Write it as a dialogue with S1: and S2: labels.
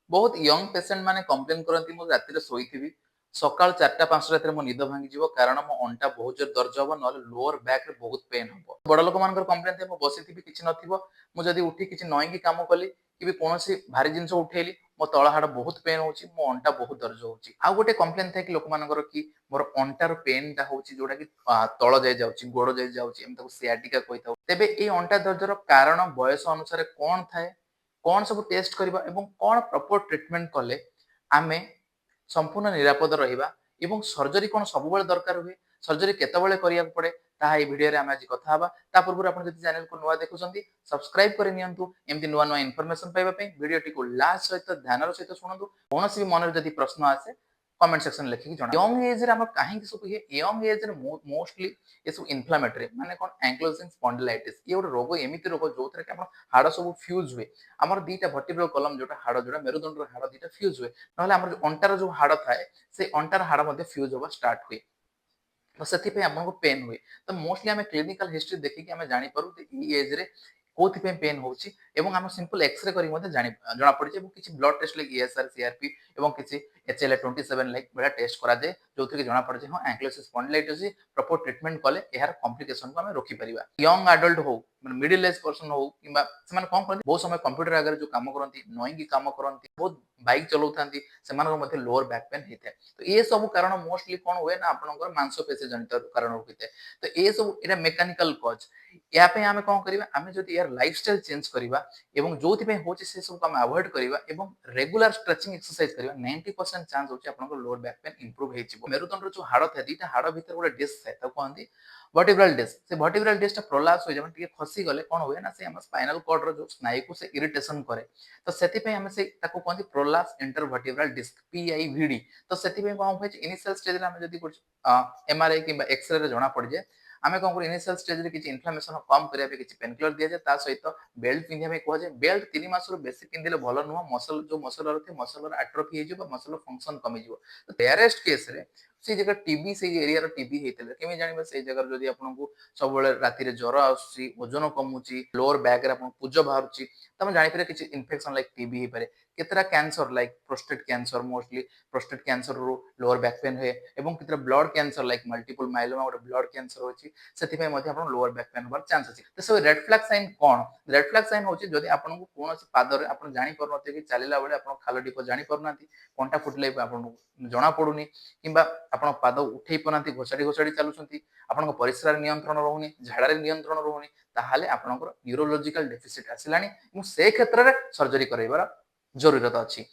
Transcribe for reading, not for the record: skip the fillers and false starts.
S1: बहुत young patient माने complain करती मु राति शोइथिबी सकाल 4टा 5टा राति मो निद भांगी जीवो कारण मो अंटा बहुत जोर दर्ज हबो नले लोअर बैक रे बहुत पेन हबो बड़ लोक मानकर कंप्लेन थे मो बसिथिबी किछि नथिबो मु जदी उठी किछि नई की काम कली कि कोनोसी भारी जिंस उठेली मो तळ हाड बहुत पेन होची मो अंटा बहुत दर्ज होची आ गोटे कंप्लेन थे कि लोक मानकर कि मोर अंटार पेन ता होची जोटा कि तळ जाय जाउची गोड़ जाय जाउची एम ताको सियाटिका कहिताउ तेबे ए अंटा दर्जर कारण बयस अनुसार कोन थाए कौन सब टेस्ट करबा एवं कौन प्रॉपर ट्रीटमेंट कले आमे संपूर्ण निरापद रहिबा एवं सर्जरी कोन सब बेले दरकार हुए सर्जरी केतेबेले करिया पड़े ताहा ए वीडियो रे हम आज कथा हबा ता पूर्व आपण जति चैनल को नुवा देखुछंती सब्सक्राइब करि नियंतु एमति नुवा नुवा इन्फॉर्मेशन पाइबा पे वीडियो टी को लास्ट सहित ध्यान सहित सुनंतु कोनोसी भी मन रे जति प्रश्न आसे कमेंट सेक्शन लिखि कि जणा यंग एज रे हम काहे कि सब ये यंग एज रे मोस्टली ये सब इन्फ्लेमेटरी माने कोन एंक्लोजिंग स्पॉन्डिलाइटिस ये ଗୋଟେ ରୋଗ ଏମିତି ରୋଗ ଯୋଉଥିରେ କି ଆମର ହାଡ଼ ସବୁ फ्यूज हुए ଆମର ଦିଟା ଭର୍ଟିବ୍ରାଲ କଲମ ଯୋଉଟା ହାଡ଼ ଯୋଉଟା ମେରୁଦଣ୍ଡର ହାଡ଼ ଦିଟା फ्यूज हुए ନହେଲେ ଆମର ଯୋଉ ଅଣ୍ଟାର ଯୋଉ ହାଡ଼ ଥାଏ ସେ ଅଣ୍ଟାର ହାଡ଼ ମଧ୍ୟ फ्यूज होबा स्टार्ट हुए तो से आपको पेन हुए तो मोस्टली आम क्लिनिकल हिस्ट्री देखिए आम जापर एज रे कौन पेन होची आम सिंपल एक्सरे कर जना पड़े किसी blood taste like ESR CRP और किसी HLA-27 लाइक बेला टेस्ट करा जाए जो थी जना पड़े हाँ एंक्लोसिस स्पॉन्डिलाइटिस प्रॉपर ट्रीटमेंट कले यार कॉम्प्लिकेशन को आम रोकी परिबा यंग एडल्ट हो मिडिल एज पर्सन हो कि कौन करते बहुत समय कंप्यूटर आगे जो काम करती नई काम करती बहुत बाइक चलाती लोअर बैक पेन होता है तो ये सब कारण मोस्टली कौन हुए ना आपंकर मांसपेशी जनित कारण होता है तो ये सब ये मेकानिकल कज या आम कौन करवा आम जो यार लाइफस्टाइल चेंज करवा एवं जो होची से सब आम अवॉइड करवा एवं रेगुलर स्ट्रेचिंग एक्सरसाइज करवा 90% चांस होची आपनकर लोअर बैक पेन इंप्रूव हेजिवो मेरुदंड जो हाड़ था दीटा हाड़ भीतर गोटे डिस्क थाए ताको कहंती वर्टिब्रल डिस्क से वर्टिब्रल डिस्क प्रोलैप्स हो जाए टिके खसी गले कौन हुए ना से हम स्पाइनल कॉर्ड रो जो स्नायु को से इरिटेशन करे तो सेति पे हम से ताको कहंती प्रोलैप्स इंटरवर्टिब्रल डिस्क PIVD तो सेति पे कौन होय इनिशियल स्टेज रे हम जदी कुछ MRI किबा एक्सरे रे जणा पड़ जाए आमे कौन कर इनिशियल स्टेज रे किछि इन्फ्लेमेशन कम करिया पे किछि पेन किलर दिया जाए ता सहित बेल्ट पिंधिया पे कह जाए बेल्ट 3 मास रो बेसी पिंधिले भलो नुह मसल जो मसल रहते मसल एट्रोफी हे जिवो मसल फंक्शन कमी जिवो तो रेयरेस्ट केस रे से जगह टीबी से एरिया रो टीबी हेतले केमे जानिबा से जगह जदी आपनको सब बेले राति रे ज्वर आसी ओजन कमुची लोअर बैक रे आपन पुज बाहरुची तमे जानि पारे किछि इन्फेक्शन लाइक टीबी हे पारे केतरा cancer like prostate cancer mostly prostate cancer रो लोअर बैक पेन होए एवं केतरा blood cancer like multiple myeloma गोटे ब्लड कैंसर होची सेति पे मध्ये आपन लोअर बैक पेन होबार चांस अछि तो सब रेड फ्लैग साइन कोन रेड फ्लैग साइन होची जदी आपन को कोनोसी पादर आपन जानि परनते कि चलिला बेले आपन खाल डिप जानि परनाती कोंटा फुटले आपन जणा पडुनी किबा आपन पाद उठेई परनाती घोसाडी घोसाडी चालुछंती आपन परिस्रार नियंत्रण रहउनी झाड़ा रे नियंत्रण रहउनी ताहाले आपनकर न्यूरोलॉजिकल डेफिसिट आसिलानी से क्षेत्र रे सर्जरी करैबार जरूरत अछि।